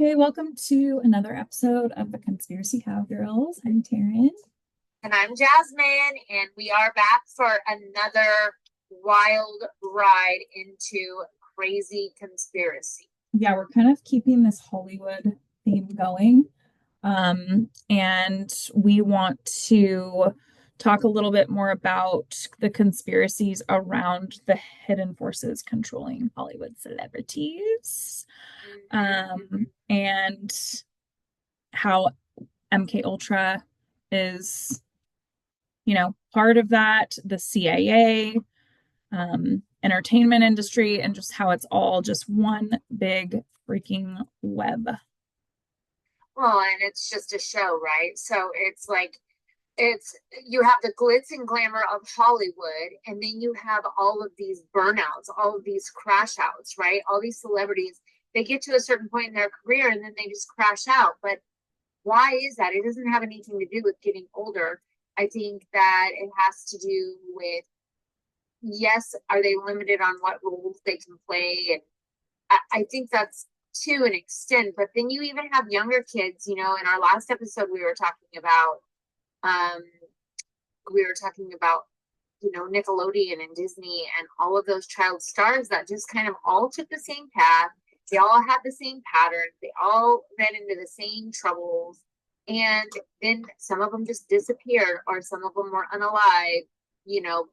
Okay, welcome to another episode of the Conspiracy Cowgirls. I'm Taryn. And I'm Jasmine, and we are back for another wild ride into crazy conspiracy. Yeah, we're kind of keeping this Hollywood theme going. And we want to talk a little bit more about the conspiracies around the hidden forces controlling Hollywood celebrities. And how MK Ultra is part of that, the CIA, entertainment industry, and just how it's all just one big freaking web. Well, and it's just a show, right? So it's like it's you have the glitz and glamour of Hollywood, and then you have all of these burnouts, all of these crash outs, right? All these celebrities, they get to a certain point in their career and then they just crash out. But why is that? It doesn't have anything to do with getting older. I think that it has to do with, yes, are they limited on what roles they can play? And I think that's to an extent, but then you even have younger kids, in our last episode um we were talking about Nickelodeon and Disney and all of those child stars that just kind of all took the same path. They all had the same patterns. They all ran into the same troubles. And then some of them just disappeared, or some of them were unalive, you know,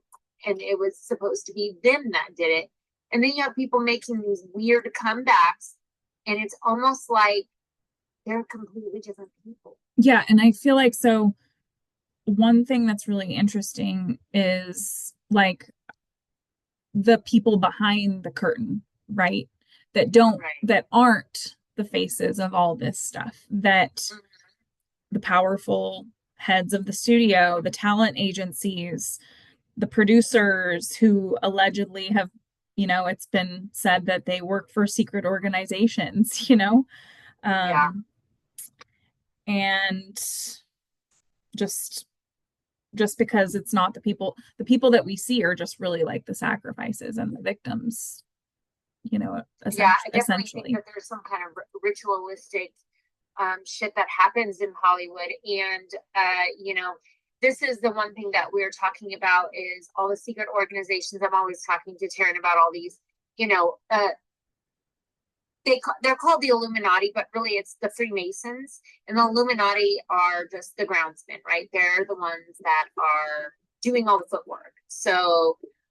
and it was supposed to be them that did it. And then you have people making these weird comebacks, and it's almost like they're completely different people. Yeah, and I feel like so one thing that's really interesting is like the people behind the curtain, right? Right. That aren't the faces of all this stuff, that Mm-hmm. the powerful heads of the studio, the talent agencies, the producers who allegedly have, it's been said that they work for secret organizations, Yeah. um, and just just because it's not the people that we see are just really like the sacrifices and the victims, Yeah, I definitely think essentially. that there's some kind of ritualistic shit that happens in Hollywood. And, this is the one thing that we're talking about is all the secret organizations. I'm always talking to Taryn about all these, you know, uh, they're called the Illuminati, but really it's the Freemasons. And the Illuminati are just the groundsmen, right? They're the ones that are doing all the footwork.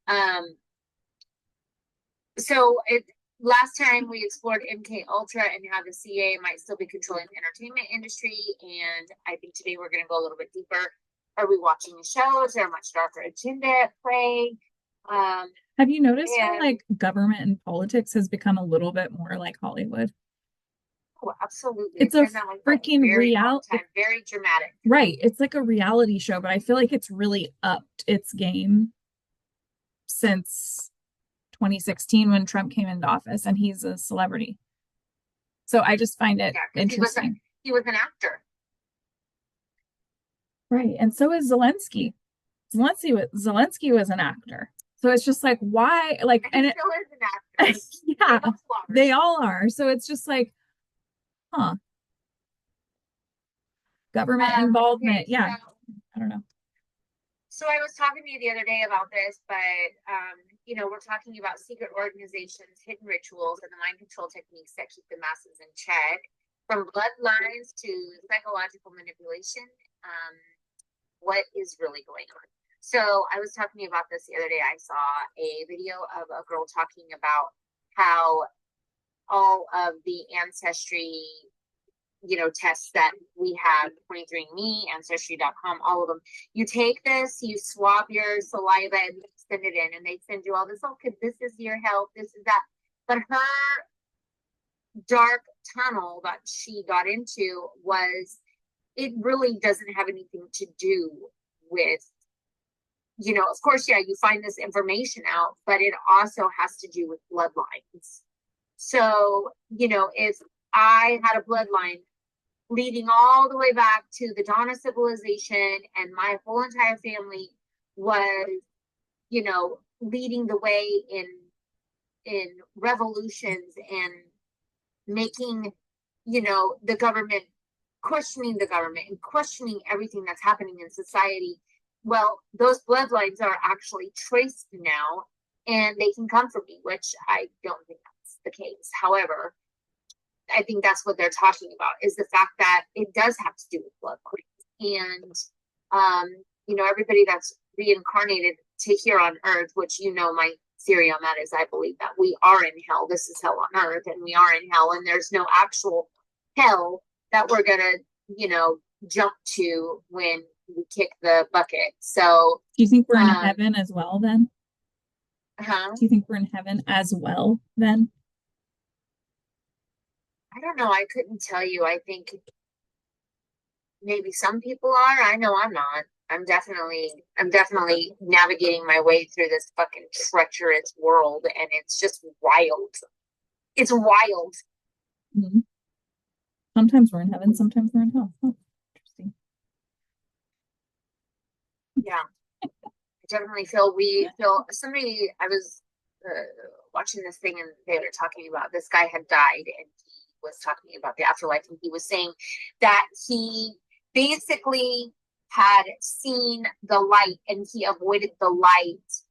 Um, so it last time we explored MK Ultra and how the CA might still be controlling the entertainment industry, and I think today we're going to go a little bit deeper. Are we watching a show? Is there a much darker agenda at play? Um, Have you noticed how and like government and politics has become a little bit more like Hollywood? oh, absolutely, It's it's a been that way for a freaking very long real time. Very dramatic. right. It's like a reality show, but I feel like it's really upped its game since 2016 when Trump came into office and he's a celebrity. So I just find it Yeah, because interesting. he was an actor. Right. And so is Zelensky. Zelensky was an actor. So it's just like why like And he and it still is an actor. They yeah, both are. they all are. So it's just like, huh, government Okay, involvement. so Yeah, I don't know. I was talking to you the other day about this, but we're talking about secret organizations, hidden rituals, and the mind control techniques that keep the masses in check, from bloodlines to psychological manipulation. Um, what is really going on? So I was talking about this the other day. I saw a video of a girl talking about how all of the ancestry tests that we have, 23andMe, Ancestry.com, all of them. You take this, you swab your saliva and you send it in, and they send you all this, okay, this is your health, this is that. But her dark tunnel that she got into was, it really doesn't have anything to do with, of course, yeah, you find this information out, but it also has to do with bloodlines. So, if I had a bloodline leading all the way back to the dawn of civilization, and my whole entire family was, leading the way in revolutions and making the government, questioning the government and questioning everything that's happening in society. Well, those bloodlines are actually traced now and they can come from me, which I don't think that's the case. However, I think that's what they're talking about, is the fact that it does have to do with bloodlines. And, everybody that's reincarnated to here on earth, which, my theory on that is I believe that we are in hell. This is hell on earth and we are in hell, and there's no actual hell that we're going to, jump to when we kick the bucket. So, Do you think we're in heaven as well then? huh? Do you think we're in heaven as well then? I don't know. I couldn't tell you. I think maybe some people are. I know I'm not. I'm definitely navigating my way through this fucking treacherous world, and it's just wild. It's wild. Mm-hmm. Sometimes we're in heaven, sometimes we're in hell. Oh, interesting. Yeah. I definitely feel somebody. I was watching this thing, and they were talking about this guy had died, and he was talking about the afterlife, and he was saying that he basically had seen the light and he avoided the light,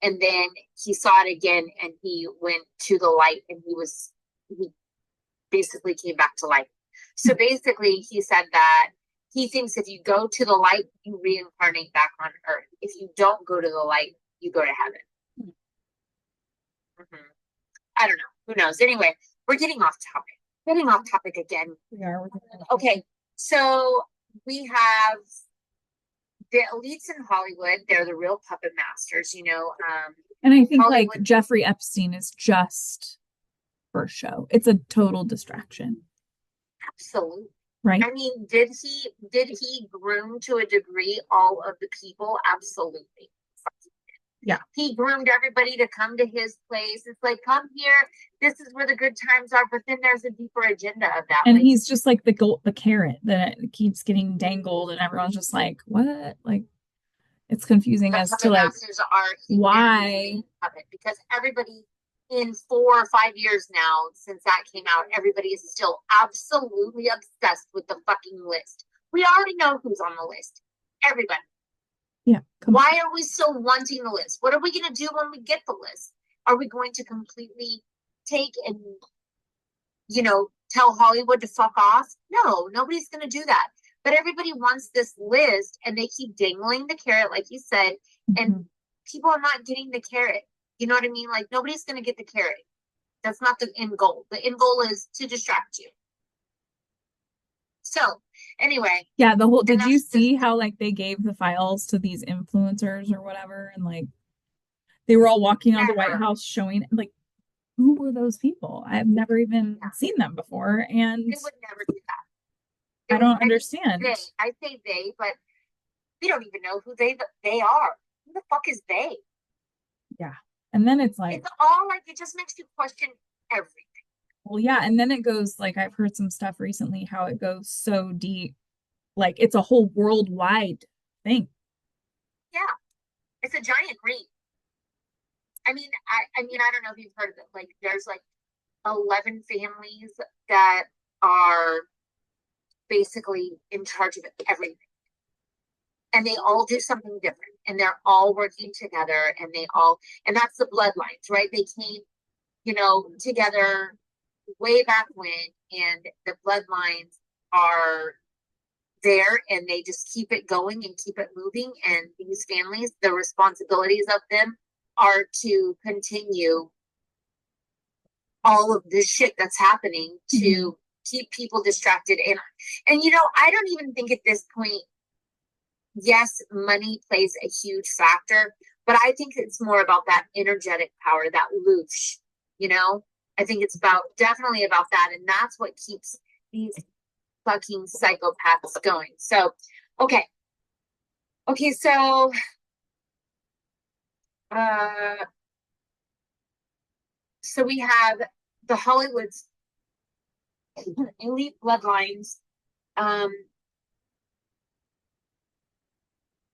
and then he saw it again and he went to the light, and he basically came back to life. So basically he said that he thinks if you go to the light, you reincarnate back on earth. If you don't go to the light, you go to heaven. Mm-hmm. I don't know. Who knows? Anyway, we're getting off topic. Getting off topic again. We are. Okay, so we have the elites in Hollywood. They're the real puppet masters, And I think Hollywood, like Jeffrey Epstein is just for show. It's a total distraction. absolutely. Right. I mean, did he groom to a degree all of the people? Absolutely. Yeah. He groomed everybody to come to his place. It's like, come here. This is where the good times are. But then there's a deeper agenda of that. And he's just like the carrot that keeps getting dangled, and everyone's just like, what? Like, it's confusing as to like why. Because everybody in 4 or 5 years now since that came out, everybody is still absolutely obsessed with the fucking list. We already know who's on the list. Everybody. Yeah. Why are we still wanting the list? What are we going to do when we get the list? Are we going to completely take and, tell Hollywood to fuck off? No, nobody's going to do that. But everybody wants this list, and they keep dangling the carrot, like you said, and people are not getting the carrot. You know what I mean? Like, nobody's going to get the carrot. That's not the end goal. The end goal is to distract you. So, anyway. Yeah, did you see how like they gave the files to these influencers or whatever, and like they were all walking on the White House showing like, who were those people? I have never even seen them before, and they would never do that. I don't understand. I say they, but we don't even know who they are. Who the fuck is they? Yeah. And then it's like, it's all like, it just makes you question everything. Well, yeah. And then it goes like, I've heard some stuff recently how it goes so deep. Like it's a whole worldwide thing. Yeah. It's a giant ring. I mean, I don't know if you've heard of it. Like there's like 11 families that are basically in charge of everything. And they all do something different, and they're all working together, and that's the bloodlines, right? They came, together way back when, and the bloodlines are there, and they just keep it going and keep it moving. And these families, the responsibilities of them are to continue all of this shit that's happening to keep people distracted. And I don't even think at this point, yes, money plays a huge factor, but I think it's more about that energetic power, that loosh, I think it's definitely about that. And that's what keeps these fucking psychopaths going. So, okay. So, so we have the Hollywood's elite bloodlines,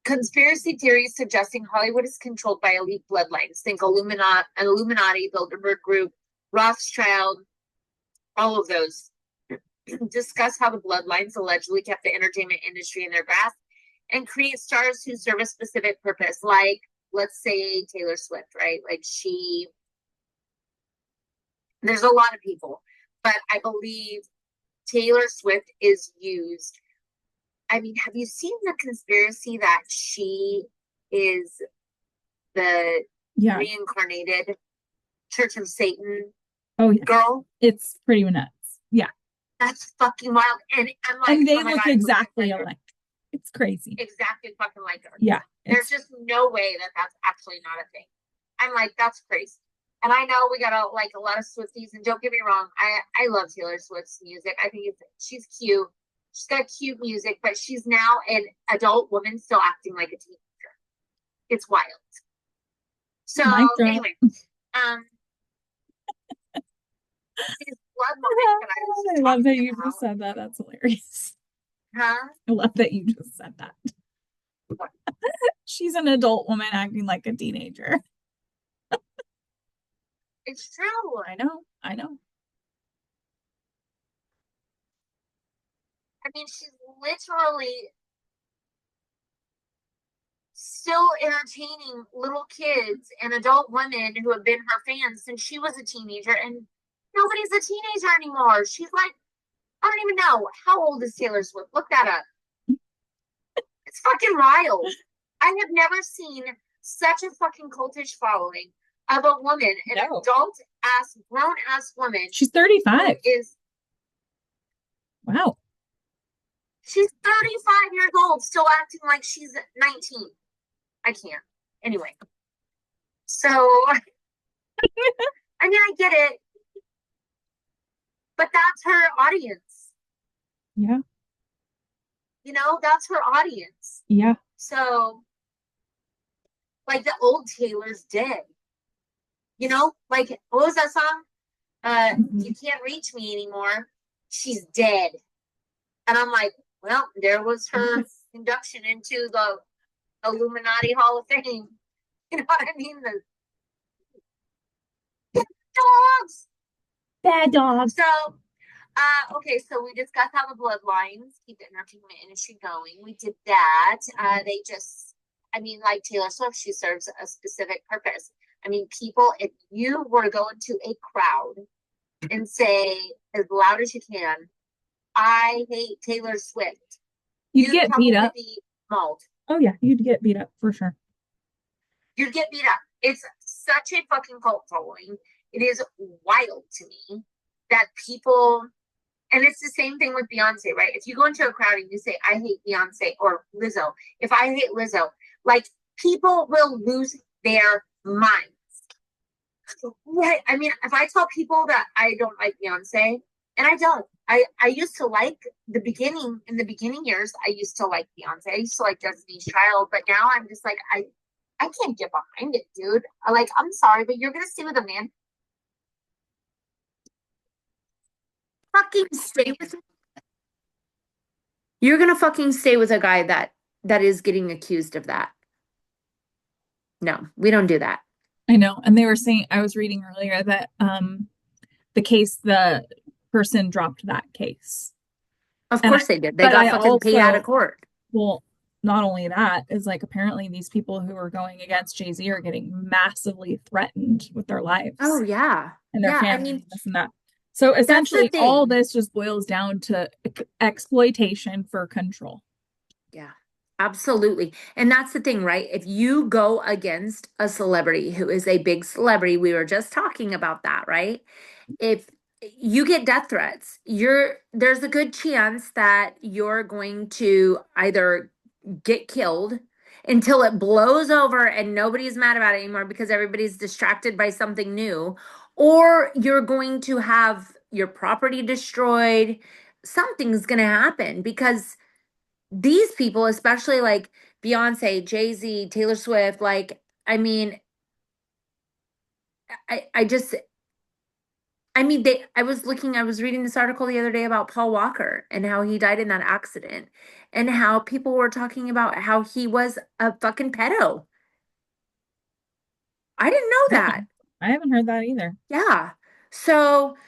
conspiracy theories suggesting Hollywood is controlled by elite bloodlines. Think Illuminati, Bilderberg Group, Rothschild, all of those. discuss how the bloodlines allegedly kept the entertainment industry in their grasp and create stars who serve a specific purpose, like, let's say, Taylor Swift, right? Like, there's a lot of people, but I believe Taylor Swift is used. I mean, have you seen the conspiracy that she is the Yeah. reincarnated Church of Satan Oh yeah. girl? It's pretty nuts. Yeah. That's fucking wild. And I'm like, And they oh my look God, it looks just exactly like her. alike. It's crazy. Exactly fucking like her. Yeah. There's just no way that that's actually not a thing. I'm like, that's crazy. And I know we got a lot of Swifties, and don't get me wrong, I love Taylor Swift's music. I think she's cute. She's got cute music, but she's now an adult woman still acting like a teenager. It's wild. So Mic drop. anyway, these blood lines that I was I love that talking you just about, said that. That's hilarious. huh? I love that you just said that. She's an adult woman acting like a teenager. It's true. I know. I know. I mean, she's literally still entertaining little kids and adult women who have been her fans since she was a teenager, and nobody's a teenager anymore. She's like, I don't even know. How old is Taylor Swift? Look that up. It's fucking wild. I have never seen such a fucking cultish following of a woman, an No. adult ass, grown ass woman. She's 35. Wow. She's 35 years old, still acting like she's 19. I can't. Anyway. So, I mean, I get it. But that's her audience. Yeah. You know, that's her audience. Yeah. So, like, the old Taylor's dead. You know, like, what was that song? You can't reach me anymore. She's dead. And I'm like, well, there was her induction into the Illuminati Hall of Fame. You know what I mean? The dogs. Bad dogs. So, okay, so we discussed how the bloodlines keep the entertainment industry going. We did that. I mean, like Taylor Swift, she serves a specific purpose. I mean, people, if you were to go into a crowd and say as loud as you can, I hate Taylor Swift, You'd get beat up. Be mauled. Oh yeah, you'd get beat up for sure. You'd get beat up. It's such a fucking cult following. It is wild to me that people, and it's the same thing with Beyonce, right? If you go into a crowd and you say, I hate Beyonce or Lizzo, if I hate Lizzo, like, people will lose their minds. Right? I mean, if I tell people that I don't like Beyonce, and I don't, I used to like in the beginning years, I used to like Beyonce. I used to like Destiny's Child, but now I'm just like, I can't get behind it, dude. Like, I'm sorry, but you're gonna stay with a man. Fucking stay with. You're gonna fucking stay with a guy that is getting accused of that. No, we don't do that. I know. And they were saying, I was reading earlier that the person dropped that case. Of course they did. They got fucking paid out of court. Well, not only that, is like apparently these people who are going against Jay-Z are getting massively threatened with their lives. Oh yeah. And their families, I mean, this and that. So essentially all this just boils down to exploitation for control. Yeah. Absolutely. And that's the thing, right? If you go against a celebrity who is a big celebrity, we were just talking about that, right? If you get death threats, there's a good chance that you're going to either get killed until it blows over and nobody's mad about it anymore because everybody's distracted by something new, or you're going to have your property destroyed. Something's going to happen because these people, especially like Beyonce, Jay-Z, Taylor Swift, like, I mean, I was reading this article the other day about Paul Walker and how he died in that accident and how people were talking about how he was a fucking pedo. I didn't know that. I haven't heard that either. Yeah. So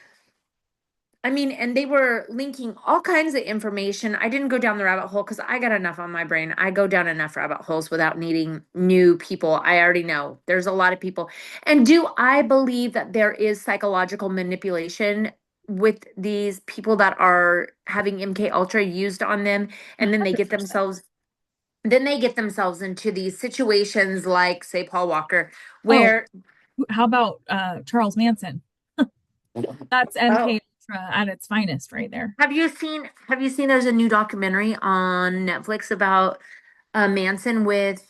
I mean, and they were linking all kinds of information. I didn't go down the rabbit hole because I got enough on my brain. I go down enough rabbit holes without needing new people. I already know there's a lot of people. And do I believe that there is psychological manipulation with these people that are having MK Ultra used on them, and then they get 100%. themselves into these situations like, say, Paul Walker, Oh, where how about Charles Manson? That's oh, MK Ultra at its finest right there. have you seen there's a new documentary on Netflix about Manson with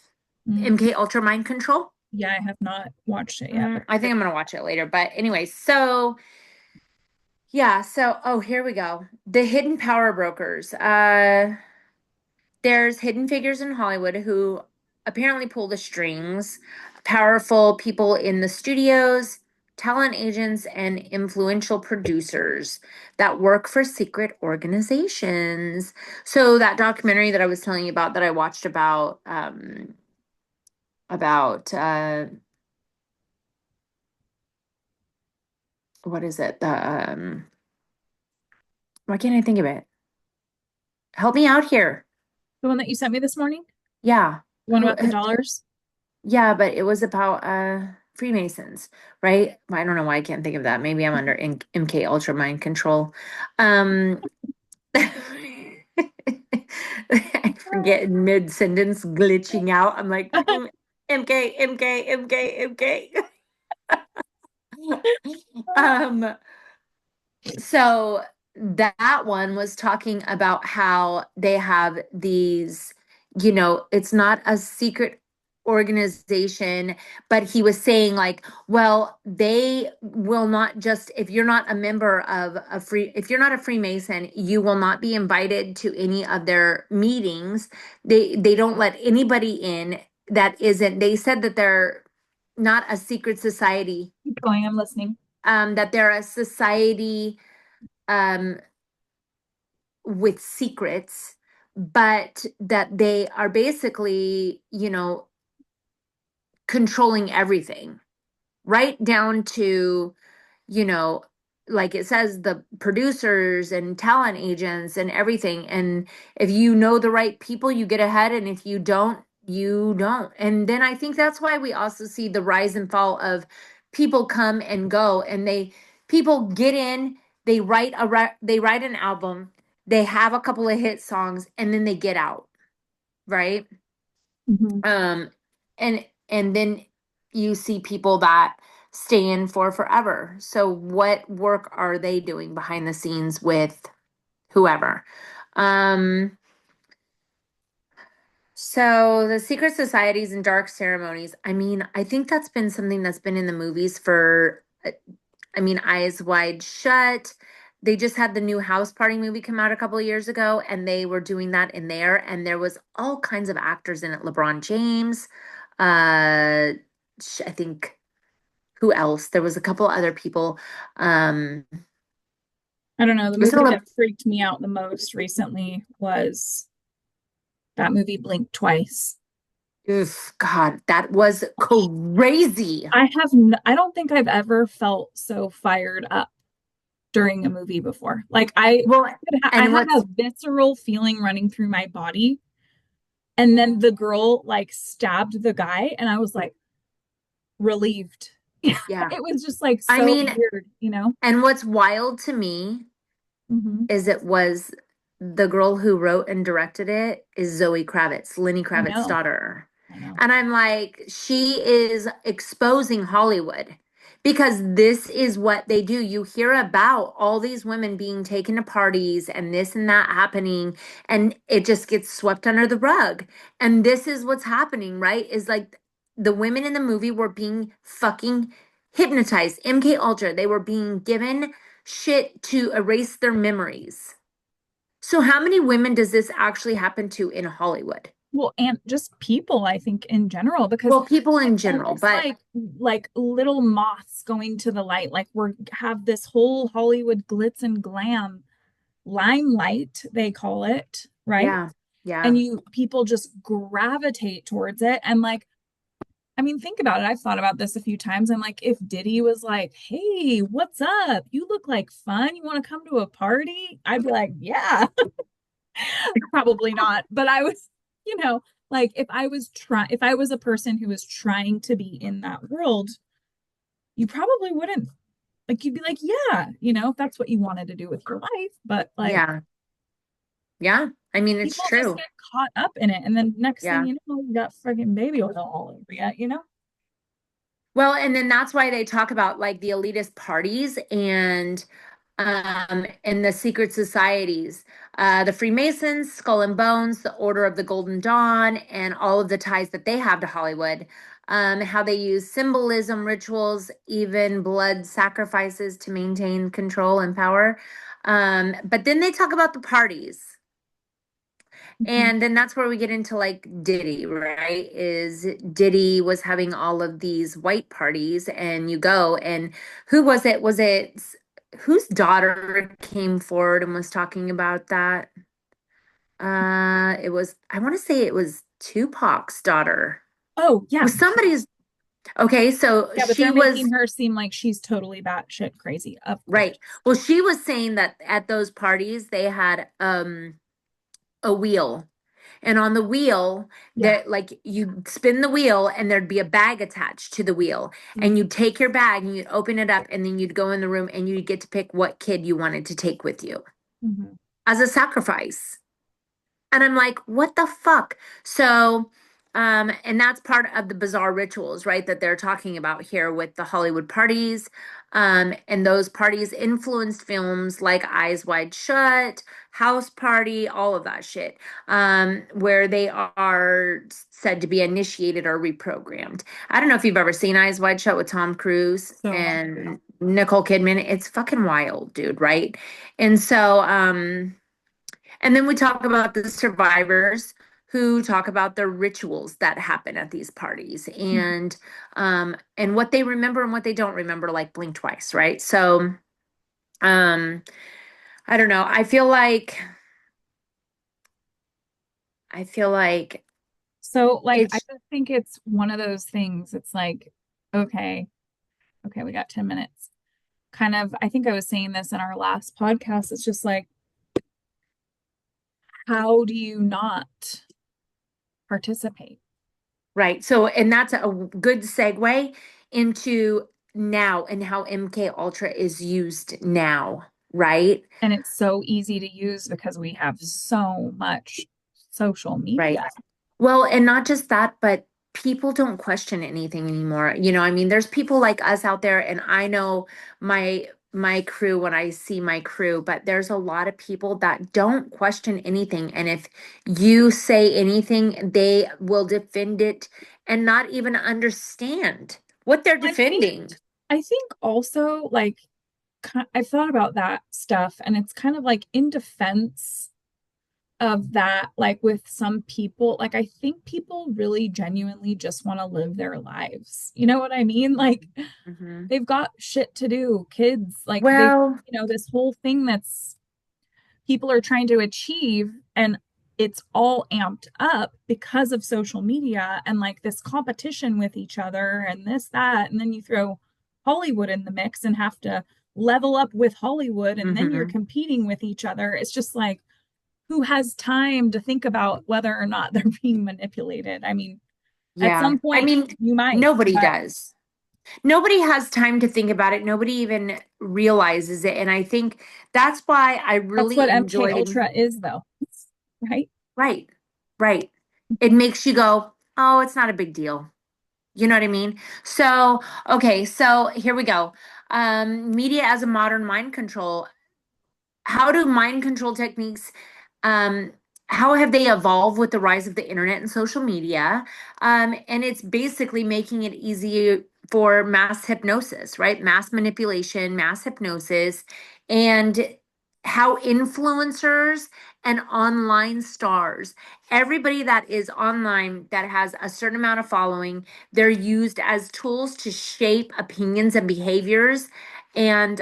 Mm, MK Ultra mind control? yeah, I have not watched it yet, but I think I'm gonna watch it later. But anyway, so yeah, so oh, here we go. The hidden power brokers. There's hidden figures in Hollywood who apparently pull the strings, powerful people in the studios, talent agents, and influential producers that work for secret organizations. So that documentary that I was telling you about that I watched about what is it? The why can't I think of it? Help me out here. the one that you sent me this morning, Yeah. the one Who about the dollars. Yeah, but it was about Freemasons, right? I don't know why I can't think of that. Maybe I'm under MK Ultra mind control. Um I forget in mid-sentence glitching out. I'm like MK, MK, MK, MK. Um So that one was talking about how they have these, it's not a secret organization, but he was saying like, well, they will not just, if you're not a member of if you're not a Freemason, you will not be invited to any of their meetings. They don't let anybody in that isn't, they said that they're not a secret society, Keep going, I'm listening. that they're a society um, with secrets, but that they are basically, controlling everything, right down to, you know, like it says, the producers and talent agents and everything. And if you know the right people, you get ahead. And if you don't, you don't. And then I think that's why we also see the rise and fall of people come and go and people get in, they write an album, they have a couple of hit songs and then they get out, right? Hmm. Um, and then you see people that stay in for forever. So what work are they doing behind the scenes with whoever? Um, so the secret societies and dark ceremonies, I mean, I think that's been something that's been in the movies for, I mean, Eyes Wide Shut. They just had the new House Party movie come out a couple of years ago, and they were doing that in there, and there was all kinds of actors in it. LeBron James, I think who else? There was a couple other people. Um, I don't know. The was it movie that freaked me out the most recently was that movie Blink Twice. Oof, God, that was crazy. I don't think I've ever felt so fired up during a movie before. Like Well, I and had a what's visceral feeling running through my body, and then the girl like stabbed the guy, and I was like relieved. yeah, It was just like I so mean, weird, you know? and what's wild to me Hmm. is it was the girl who wrote and directed it is Zoe Kravitz, Lenny I Kravitz's know. daughter. I know. And I'm like, she is exposing Hollywood because this is what they do. You hear about all these women being taken to parties and this and that happening, and it just gets swept under the rug. And this is what's happening, right? Is like the women in the movie were being fucking hypnotized, MK Ultra. They were being given shit to erase their memories. So, how many women does this actually happen to in Hollywood? Well, and just people, I think, in general, because Well, people in it's general, almost but like little moths going to the light. Like we're have this whole Hollywood glitz and glam limelight, they call it, right? yeah, And yeah, you people just gravitate towards it. And like I mean, think about it. I've thought about this a few times. I'm like, if Diddy was like, "Hey, what's up? You look like fun. You want to come to a party?" I'd be like, "Yeah." Probably not. But I was, you know, like if I was a person who was trying to be in that world, you probably wouldn't. Like you'd be like, "Yeah, if that's what you wanted to do with your life." But like Yeah. Yeah. I mean, it's people just true. get caught up in it, and then next thing Yeah. you know, you got friggin' baby oil all over you. Well, and then that's why they talk about like the elitist parties and the secret societies, the Freemasons, Skull and Bones, the Order of the Golden Dawn, and all of the ties that they have to Hollywood. How they use symbolism, rituals, even blood sacrifices to maintain control and power. But then they talk about the parties. Mhm. And then that's where we get into like Diddy, right? Is Diddy was having all of these white parties, and you go, and who was it? Was it whose daughter came forward and was talking about that? It was, I want to say it was Tupac's daughter. Oh, It yeah. was somebody's, okay, so Yeah, but she they're was, making her seem like she's totally batshit crazy. Of right. course. Well, she was saying that at those parties they had a wheel. And on the wheel, Yeah. that like you spin the wheel and there'd be a bag attached to the wheel. And you'd take your bag and you'd open it up and then you'd go in the room and you'd get to pick what kid you wanted to take with you Mm-hmm. as a sacrifice. And I'm like, what the fuck? So, and that's part of the bizarre rituals, right? That they're talking about here with the Hollywood parties. And those parties influenced films like Eyes Wide Shut, House Party, all of that shit, where they are said to be initiated or reprogrammed. I don't know if you've ever seen Eyes Wide Shut with Tom Cruise So, and Nicole Kidman. It's fucking wild, dude, right? And so, and then we talk about the survivors who talk about the rituals that happen at these parties and what they remember and what they don't remember, like blink twice, right? So um I don't know. I feel like like, I it's just think it's one of those things. It's like, okay, okay, we got 10 minutes. Kind of, I think I was saying this in our last podcast. It's just like, how do you not participate? right. So and that's a good segue into now and how MK Ultra is used now, right? And it's so easy to use because we have so much social Right. media. Well, and not just that, but people don't question anything anymore. I mean, there's people like us out there, and I know my crew when I see my crew, but there's a lot of people that don't question anything. And if you say anything, they will defend it and not even understand what they're I think defending. I think also like I've thought about that stuff, and it's kind of like in defense of that, like with some people, like I think people really genuinely just want to live their lives. You know what I mean? Like Hmm. they've got shit to do, kids, like Well, this whole thing that's people are trying to achieve, and it's all amped up because of social media and like this competition with each other and this, that, and then you throw Hollywood in the mix and have to level up with Hollywood, and then you're hmm, competing with each other. It's just like, who has time to think about whether or not they're being manipulated? I mean, at yeah. some I point mean, you might, nobody but does. Nobody has time to think about it. Nobody even realizes it. And I think that's why I that's really what MK enjoyed, Ultra is though, right? right, right. It makes you go, oh, it's not a big deal. You know what I mean? So, okay, so here we go. Media as a modern mind control. How do mind control techniques um how have they evolved with the rise of the internet and social media? And it's basically making it easy for mass hypnosis, right? Mass manipulation, mass hypnosis, and how influencers and online stars, everybody that is online that has a certain amount of following, they're used as tools to shape opinions and behaviors. And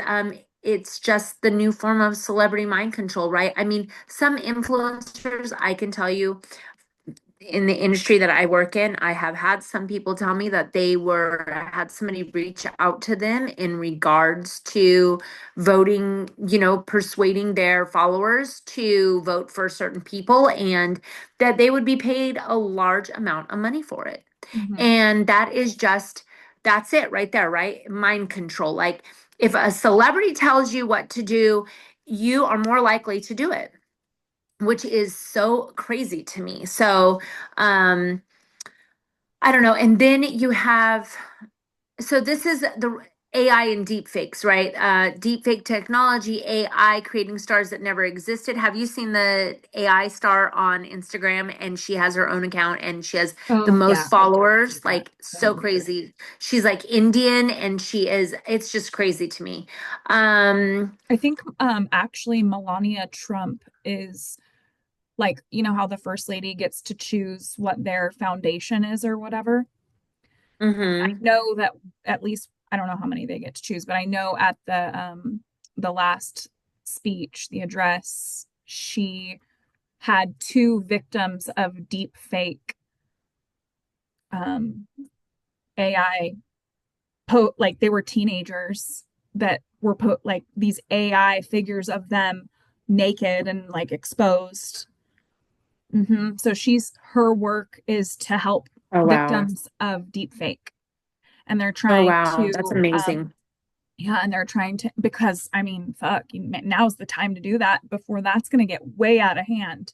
it's just the new form of celebrity mind control, right? I mean, some influencers, I can tell you, in the industry that I work in, I have had some people tell me that they had somebody reach out to them in regards to voting, persuading their followers to vote for certain people, and that they would be paid a large amount of money for it. Mhm. And that's it right there, right? Mind control. Like, if a celebrity tells you what to do, you are more likely to do it, which is so crazy to me. So, um, I don't know. And then you have, so this is the AI and deep fakes, right? Deep fake technology, AI creating stars that never existed. Have you seen the AI star on Instagram? And she has her own account and she has the Oh most yeah, see followers, that. like So so weird. crazy. She's like Indian and it's just crazy to me. Um, I think actually Melania Trump is like, you know how the first lady gets to choose what their foundation is or whatever. I mhm. know that at least I don't know how many they get to choose, but I know at the last speech, the address, she had two victims of deep fake um AI like they were teenagers that were like these AI figures of them naked and like exposed. So her work is to help Oh, wow. victims of deep fake, and they're Oh, trying wow. That's to amazing. yeah, and they're trying to because I mean, fuck, now's the time to do that before that's going to get way out of hand.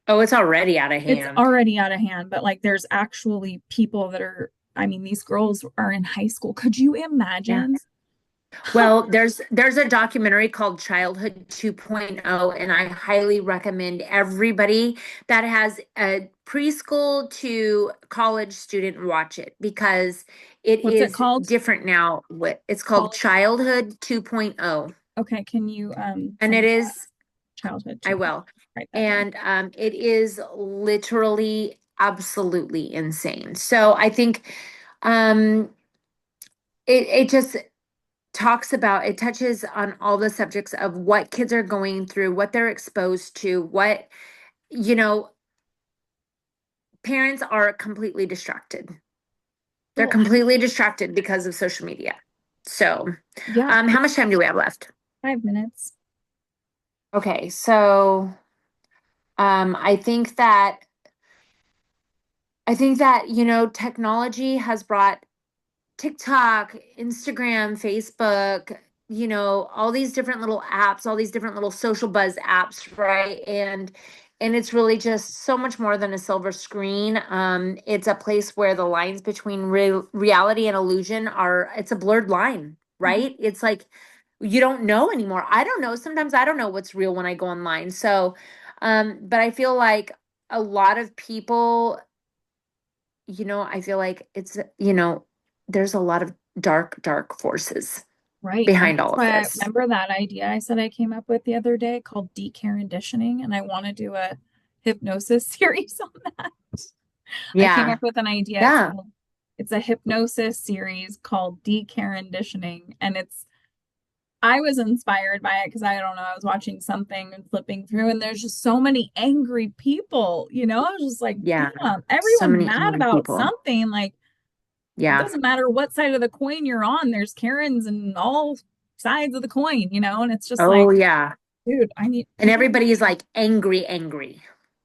Oh, it's already out of It's hand. already out of hand, but like there's actually people that are, I mean, these girls are in high school. Could you Yeah. imagine? Well, there's a documentary called Childhood 2.0, and I highly recommend everybody that has a preschool to college student watch it, because it What's it is called? different now. It's called Called? Childhood 2.0, Okay, can you and send it me that? is, Childhood I 2.0. will. Write that down. And it is literally absolutely insane. So I think um it just it touches on all the subjects of what kids are going through, what they're exposed to, what, you know, parents are completely distracted. They're Well, completely distracted because of social media. So, yeah, how much time do we have left? 5 minutes. Okay, so I think that technology has brought TikTok, Instagram, Facebook, all these different little apps, all these different little social buzz apps, right? And it's really just so much more than a silver screen. It's a place where the lines between reality and illusion it's a blurred line, Mhm. right? It's like you don't know anymore. I don't know. Sometimes I don't know what's real when I go online. So, but I feel like a lot of people, I feel like there's a lot of dark, dark forces Right. And behind all that's of why I this. remember that idea I said I came up with the other day called deconditioning, and I want to do a hypnosis series on that. I came up Yeah. with an idea. Yeah. It's a hypnosis series called deconditioning, and I was inspired by it because I don't know, I was watching something and flipping through, and there's just so many angry people, I was just like, Yeah. damn, So everyone's many mad angry about people. something. Like, it Yeah. doesn't matter what side of the coin you're on, there's Karens and all sides of the coin, and it's just Oh, like, yeah. dude, And we gotta everybody is like angry, angry.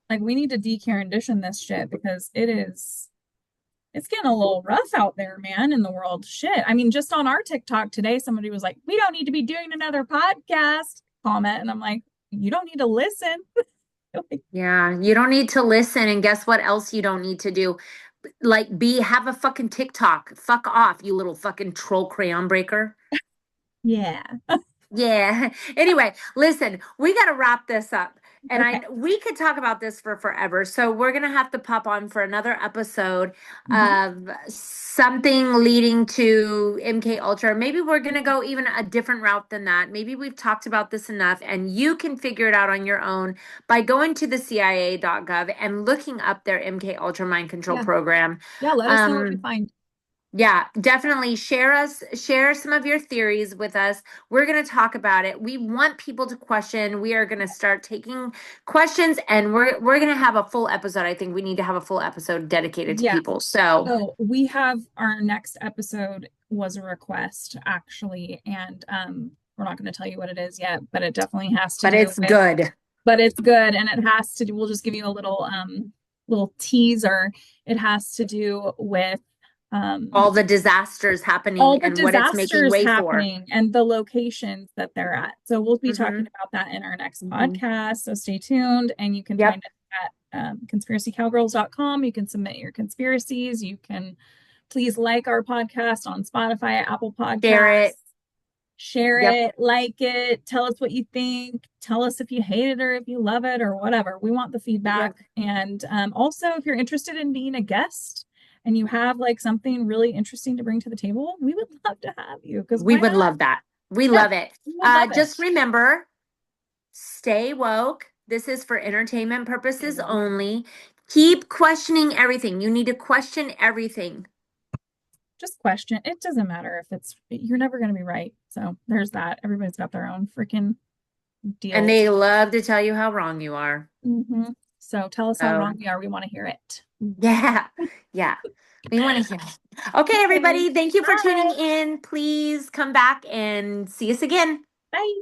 like we need to decondition this shit because it's getting a little rough out there, man, in the world. Shit. I mean, just on our TikTok today, somebody was like, we don't need to be doing another podcast comment. And I'm like, you don't need to listen. Like, Yeah. You don't need to listen. And guess what else you don't need to do? Like, have a fucking TikTok. Fuck off, you little fucking troll crayon breaker. yeah. Yeah. Anyway, listen, we got to wrap this up. And Okay. we could talk about this for forever. So we're going to have to pop on for another episode Hmm. of something leading to MK Ultra. Maybe we're going to go even a different route than that. Maybe we've talked about this enough and you can figure it out on your own by going to the CIA.gov and looking up their MK Ultra mind control Yeah. program. Yeah. Let us know what you Um, find. Yeah, definitely share some of your theories with us. We're going to talk about it. We want people to question. We are going to start taking questions, and we're going to have a full episode. I think we need to have a full episode dedicated to Yeah. people. So, So we have our next episode was a request actually, and we're not going to tell you what it is yet, but it definitely has to but do it's with, good. but it's good, and it has to do, we'll just give you a little teaser. It has to do with All the disasters all happening the and what it's making disasters way for. happening and the locations that they're at. So we'll be Mm-hmm. talking about that in our next Mm-hmm. podcast. So stay tuned, and you can Yep. find it at conspiracycowgirls.com. You can submit your conspiracies. You can please like our podcast on Spotify, Apple Share it. Podcasts. Share Yep. it, like it, tell us what you think, tell us if you hate it or if you love it or whatever. We want the Yep. feedback. And also, if you're interested in being a guest and you have like something really interesting to bring to the table, we would love to have you because We why would not? love that. We Yeah, love it. we would love it. Just remember, stay woke. This is for entertainment purposes only. Keep questioning everything. You need to question everything. Just question. It doesn't matter if you're never going to be right. So there's that. Everybody's got their own freaking And deals. they love to tell you how wrong you are. So tell us how So, wrong we are. We want to hear it. yeah. Yeah. We want to hear it. Okay, Okay. everybody. Thank you for tuning Bye. in. Please come back and see us again. Bye.